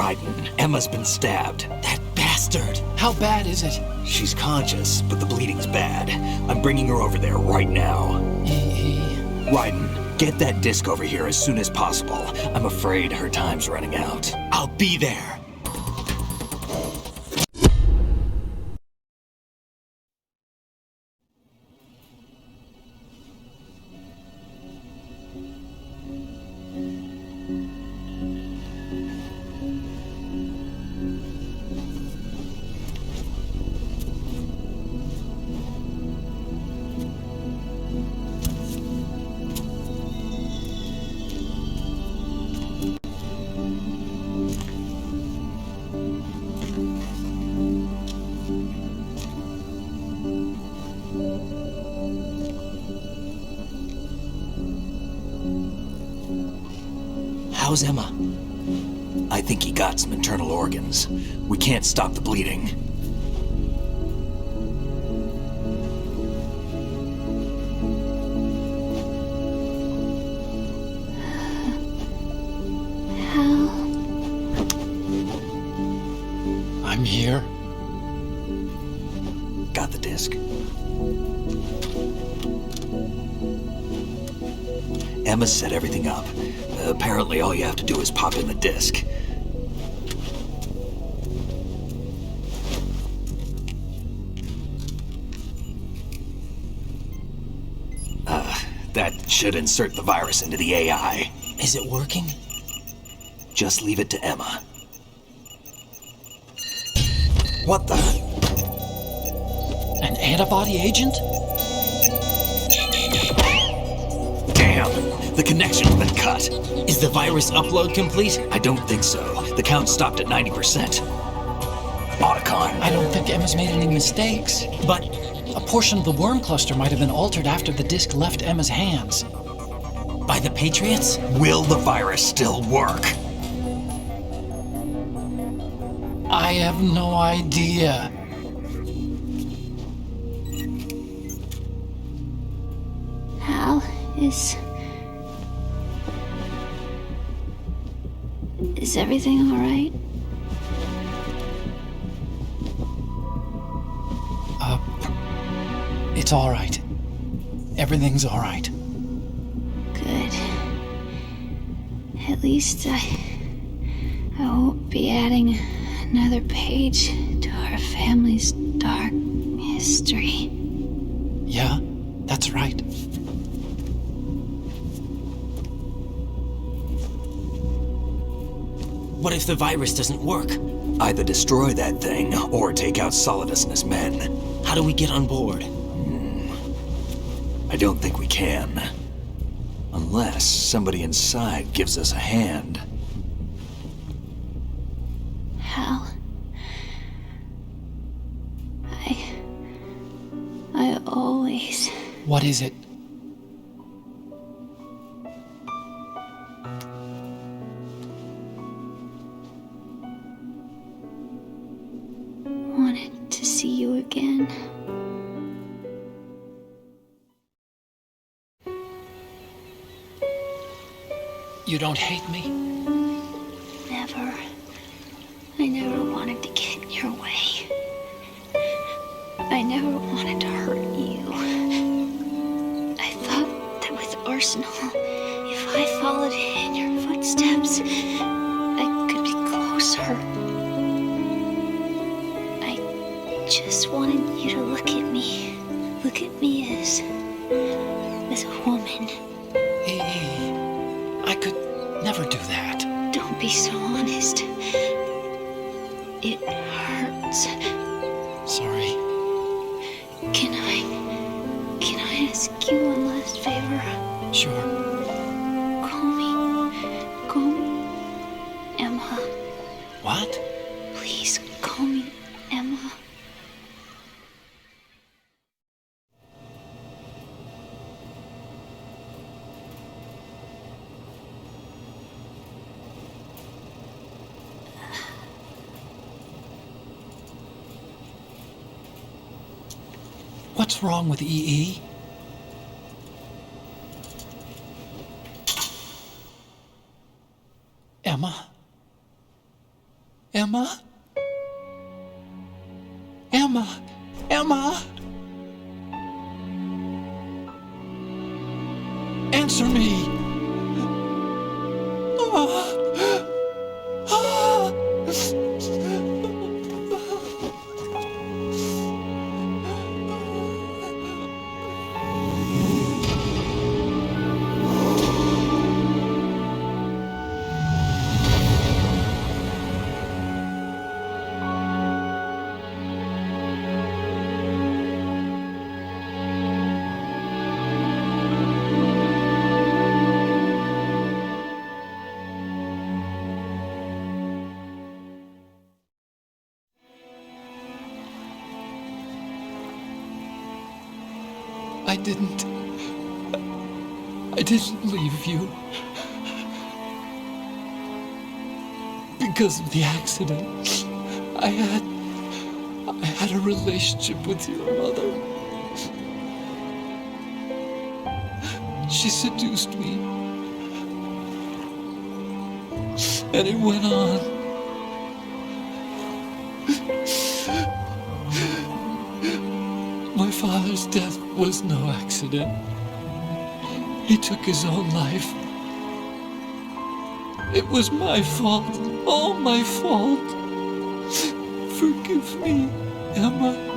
Raiden, Emma's been stabbed. That bastard! How bad is it? She's conscious, but the bleeding's bad. I'm bringing her over there right now. Raiden, get that disc over here as soon as possible. I'm afraid her time's running out. I'll be there. How's Emma? I think he got some internal organs. We can't stop the bleeding. Hal? I'm here. Got the disc. Emma set everything up. Apparently all you have to do is pop in the disc. That should insert the virus into the AI. Is it working? Just leave it to Emma. What the? An antibody agent? Damn! The connection's been cut. Is the virus upload complete? I don't think so. The count stopped at 90%. Otacon. I don't think Emma's made any mistakes. But a portion of the worm cluster might have been altered after the disc left Emma's hands. By the Patriots? Will the virus still work? I have no idea. Hal, is everything all right? It's all right. Everything's all right. Good. At least I won't be adding another page to our family's dark history. Yeah, that's right. What if the virus doesn't work? Either destroy that thing, or take out Solidus and his men. How do we get on board? I don't think we can. Unless somebody inside gives us a hand. Hal, I always... What is it? wanted to see you again. You don't hate me? Never. I never wanted to get in your way. I never wanted to hurt you. I thought that with Arsenal, if I followed in your footsteps, I could be closer. I just wanted you to look at me. Look at me as a woman. I could never do that. Don't be so honest. It hurts. Sorry. Can I ask you one last favor? Sure. Call me Emma. What? Please call me Emma. What's wrong with EE? Emma? Emma? Emma? Emma? Answer me! I didn't leave you. Because of the accident, I had a relationship with your mother. She seduced me. And it went on. My father's death was no accident. He took his own life. It was my fault, all my fault. Forgive me, Emma.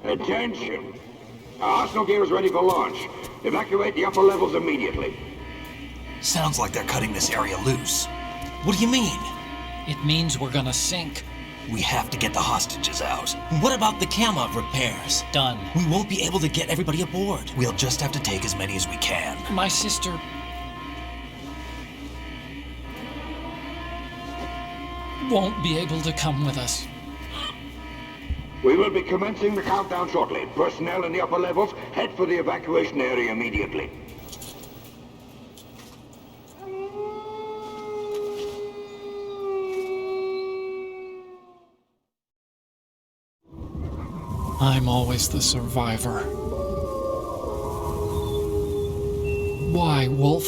Attention! Our arsenal gear is ready for launch. Evacuate the upper levels immediately. Sounds like they're cutting this area loose. What do you mean? It means we're gonna sink. We have to get the hostages out. What about the camera repairs? Done. We won't be able to get everybody aboard. We'll just have to take as many as we can. My sister... won't be able to come with us. We will be commencing the countdown shortly. Personnel in the upper levels, head for the evacuation area immediately. I'm always the survivor. Why, Wolf?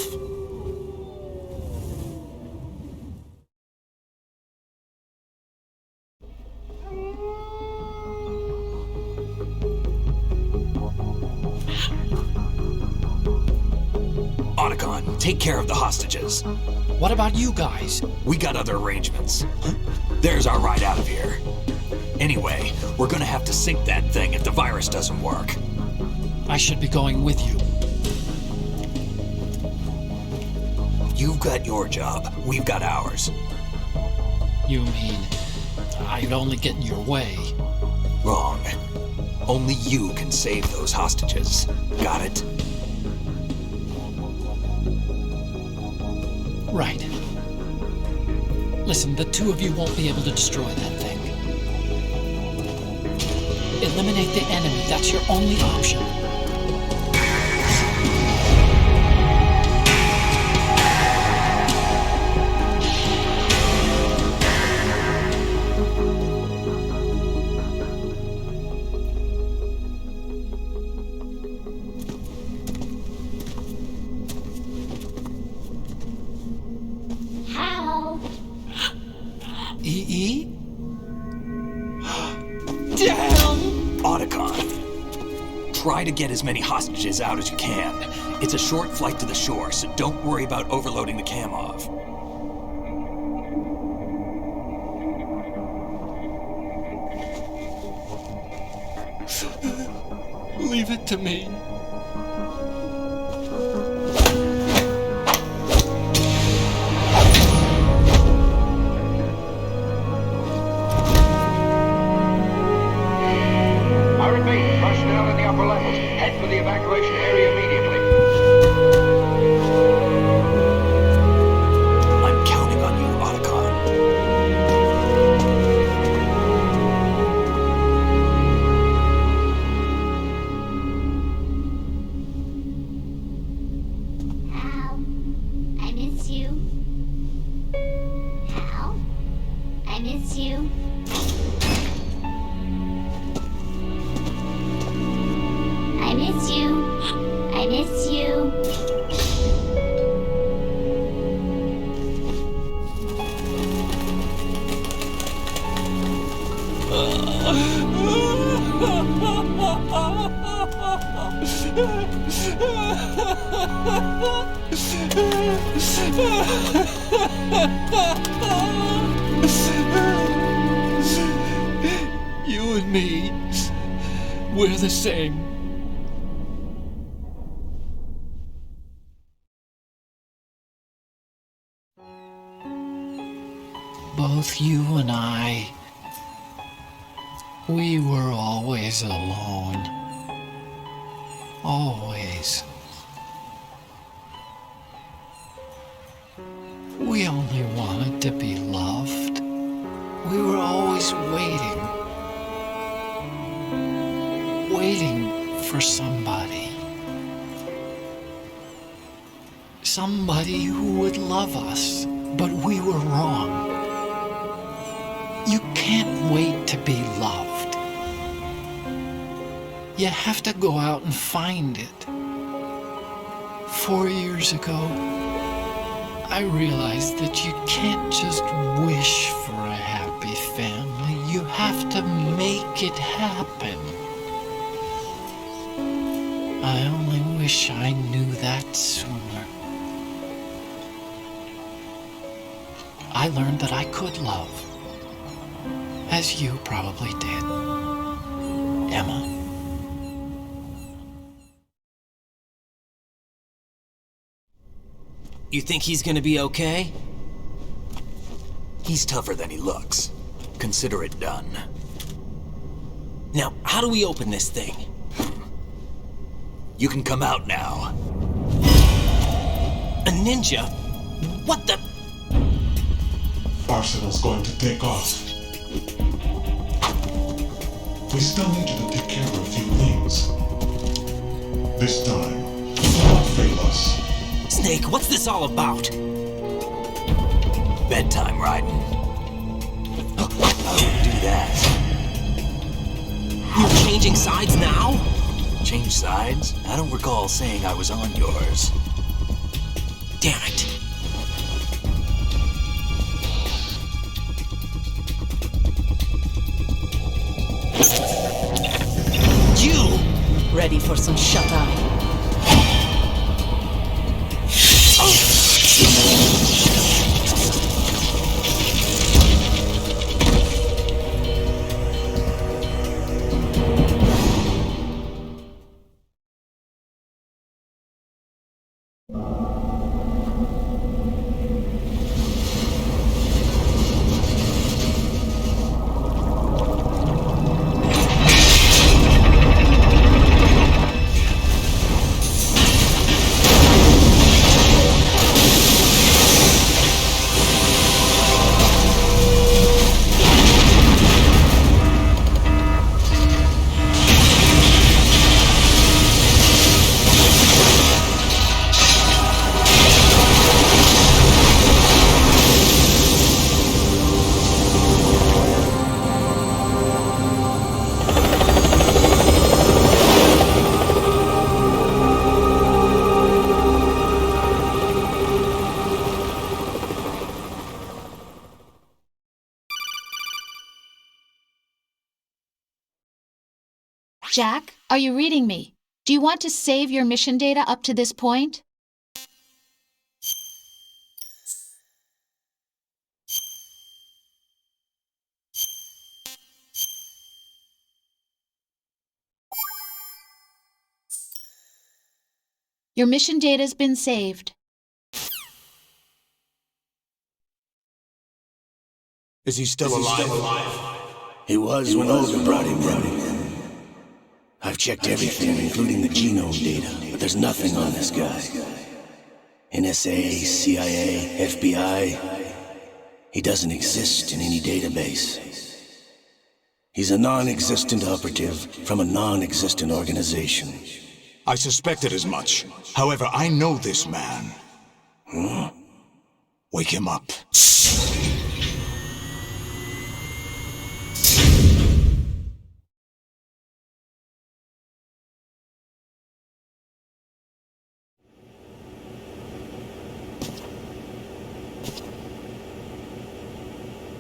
Otacon, take care of the hostages. What about you guys? We got other arrangements. There's our ride out of here. Anyway, we're gonna have to sink that thing if the virus doesn't work. I should be going with you. You've got your job, we've got ours. You mean I'd only get in your way? Wrong. Only you can save those hostages. Got it? Right. Listen, the two of you won't be able to destroy that thing. Eliminate the enemy. That's your only option. Try to get as many hostages out as you can. It's a short flight to the shore, so don't worry about overloading the Kamov. Leave it to me. I repeat, personnel in the upper levels, head for the evacuation area immediately. I'm counting on you, Otacon. Hal, I miss you. Hal, I miss you. I miss you. I miss you. You and me, we're the same. Both you and I, we were always alone. Always. We only wanted to be loved. We were always waiting. Waiting for somebody. Somebody who would love us, but we were wrong. You can't wait to be loved. You have to go out and find it. 4 years ago, I realized that you can't just wish for a happy family. You have to make it happen. I only wish I knew that sooner. I learned that I could love, as you probably did, Emma. You think he's gonna be okay? He's tougher than he looks. Consider it done. Now, how do we open this thing? You can come out now. A ninja? What the? Arsenal's going to take off. We still need you to take care of a few things. This time, do not fail us. Snake, what's this all about? Bedtime, Raiden. I wouldn't do that. You're changing sides now? Change sides? I don't recall saying I was on yours. Damn it. You! Ready for some shut-eye? Jack, are you reading me? Do you want to save your mission data up to this point? Your mission data's been saved. Is he still alive? He was when Olga brought him in. I've checked everything, including the genome data, but there's nothing on this guy. NSA, CIA, FBI. He doesn't exist in any database. He's a non-existent operative from a non-existent organization. I suspected as much. However, I know this man. Huh? Wake him up.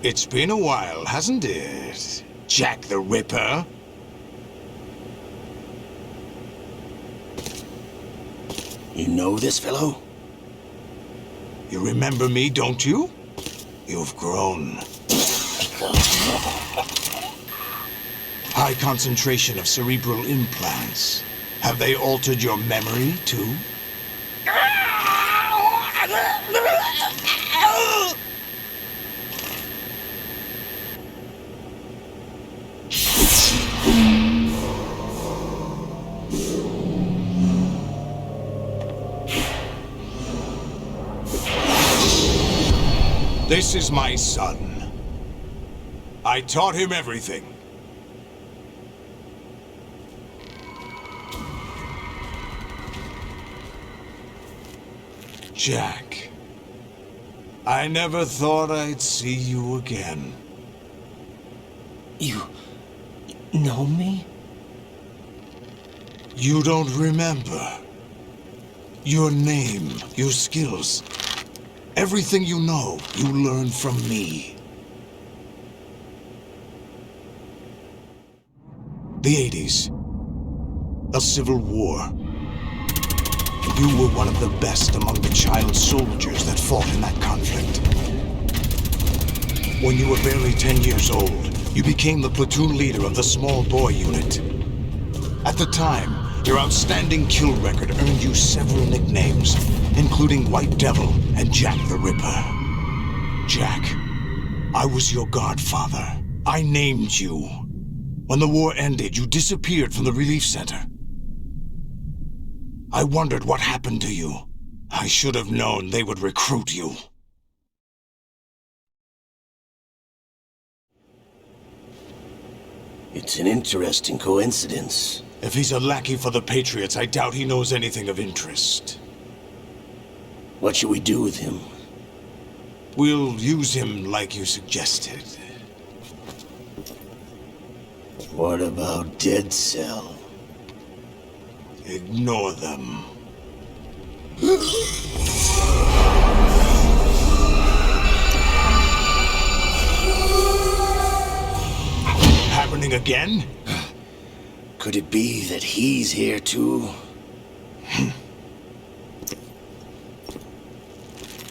It's been a while, hasn't it? Jack the Ripper? You know this fellow? You remember me, don't you? You've grown. High concentration of cerebral implants. Have they altered your memory, too? This is my son. I taught him everything. Jack, I never thought I'd see you again. You know me? You don't remember. Your name, your skills. Everything you know, you learned from me. The 80s. A civil war. You were one of the best among the child soldiers that fought in that conflict. When you were barely 10 years old, you became the platoon leader of the small boy unit. At the time, your outstanding kill record earned you several nicknames, including White Devil and Jack the Ripper. Jack, I was your godfather. I named you. When the war ended, you disappeared from the relief center. I wondered what happened to you. I should have known they would recruit you. It's an interesting coincidence. If he's a lackey for the Patriots, I doubt he knows anything of interest. What should we do with him? We'll use him like you suggested. What about Dead Cell? Ignore them. Happening again? Could it be that he's here too?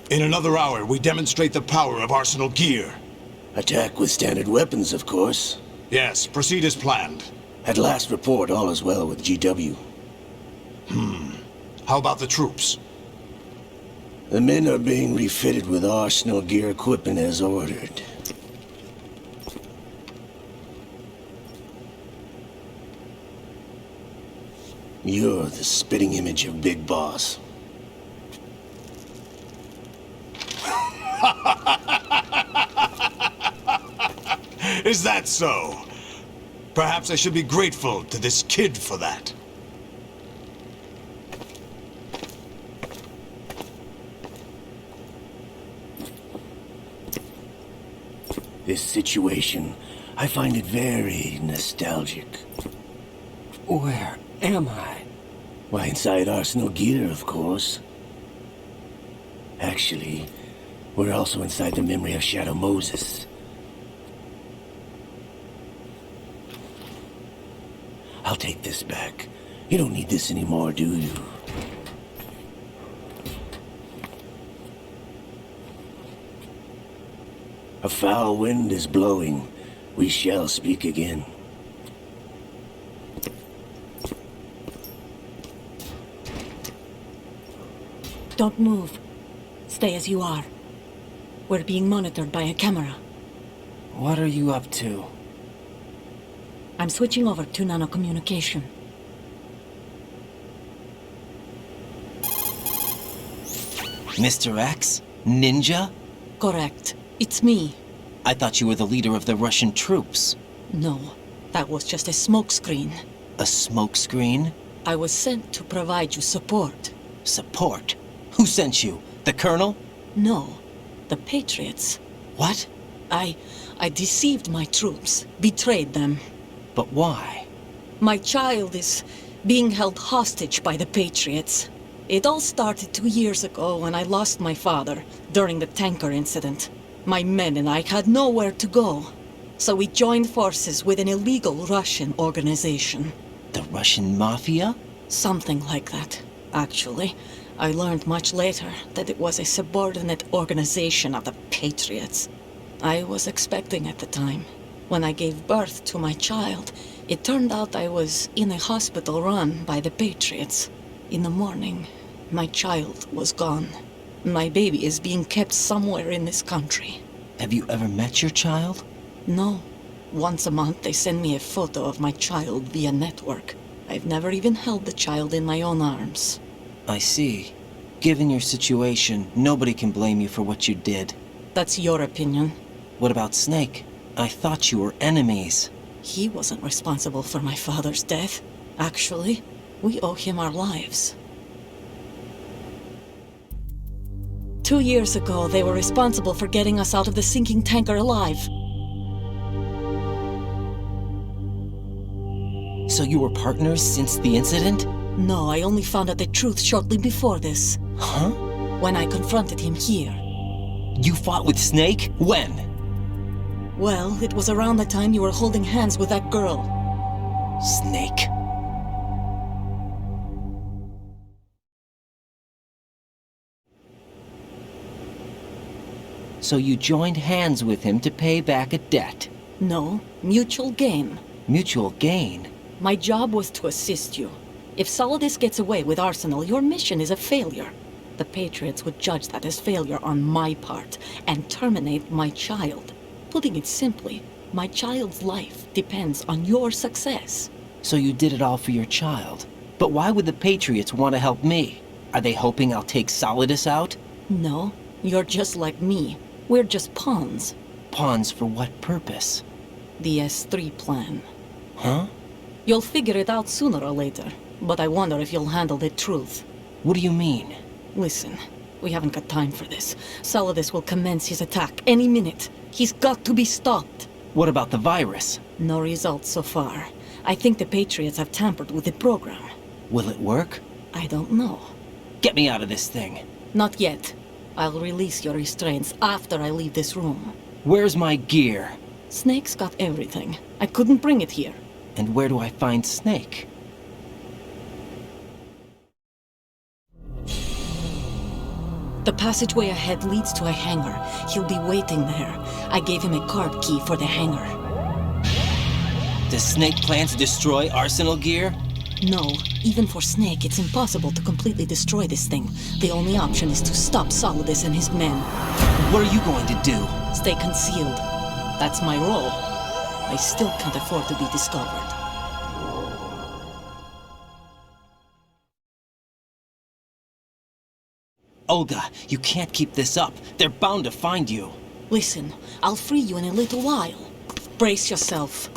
In another hour, we demonstrate the power of Arsenal gear. Attack with standard weapons, of course. Yes, proceed as planned. At last report, all is well with GW. How about the troops? The men are being refitted with Arsenal gear equipment as ordered. You're the spitting image of Big Boss. Is that so? Perhaps I should be grateful to this kid for that. This situation, I find it very nostalgic. Where am I? Why, inside Arsenal gear, of course. Actually, we're also inside the memory of Shadow Moses. I'll take this back. You don't need this anymore, do you? A foul wind is blowing. We shall speak again. Don't move. Stay as you are. We're being monitored by a camera. What are you up to? I'm switching over to nanocommunication. Mr. X? Ninja? Correct. It's me. I thought you were the leader of the Russian troops. No, that was just a smokescreen. A smokescreen? I was sent to provide you support. Support? Who sent you? The Colonel? No, the Patriots. What? I deceived my troops, betrayed them. But why? My child is being held hostage by the Patriots. It all started 2 years ago when I lost my father during the tanker incident. My men and I had nowhere to go, so we joined forces with an illegal Russian organization. The Russian Mafia? Something like that, actually. I learned much later that it was a subordinate organization of the Patriots. I was expecting at the time. When I gave birth to my child, it turned out I was in a hospital run by the Patriots. In the morning, my child was gone. My baby is being kept somewhere in this country. Have you ever met your child? No. Once a month they send me a photo of my child via network. I've never even held the child in my own arms. I see. Given your situation, nobody can blame you for what you did. That's your opinion. What about Snake? I thought you were enemies. He wasn't responsible for my father's death. Actually, we owe him our lives. 2 years ago, they were responsible for getting us out of the sinking tanker alive. So you were partners since the incident? No, I only found out the truth shortly before this. Huh? When I confronted him here. You fought with Snake? When? Well, it was around the time you were holding hands with that girl. Snake. So you joined hands with him to pay back a debt? No, mutual gain. Mutual gain? My job was to assist you. If Solidus gets away with Arsenal, your mission is a failure. The Patriots would judge that as failure on my part and terminate my child. Putting it simply, my child's life depends on your success. So you did it all for your child. But why would the Patriots want to help me? Are they hoping I'll take Solidus out? No, you're just like me. We're just pawns. Pawns for what purpose? The S3 plan. Huh? You'll figure it out sooner or later, but I wonder if you'll handle the truth. What do you mean? Listen, we haven't got time for this. Solidus will commence his attack any minute. He's got to be stopped. What about the virus? No results so far. I think the Patriots have tampered with the program. Will it work? I don't know. Get me out of this thing. Not yet. I'll release your restraints after I leave this room. Where's my gear? Snake's got everything. I couldn't bring it here. And where do I find Snake? The passageway ahead leads to a hangar. He'll be waiting there. I gave him a card key for the hangar. Does Snake plan to destroy Arsenal gear? No, even for Snake, it's impossible to completely destroy this thing. The only option is to stop Solidus and his men. What are you going to do? Stay concealed. That's my role. I still can't afford to be discovered. Olga, you can't keep this up. They're bound to find you. Listen, I'll free you in a little while. Brace yourself.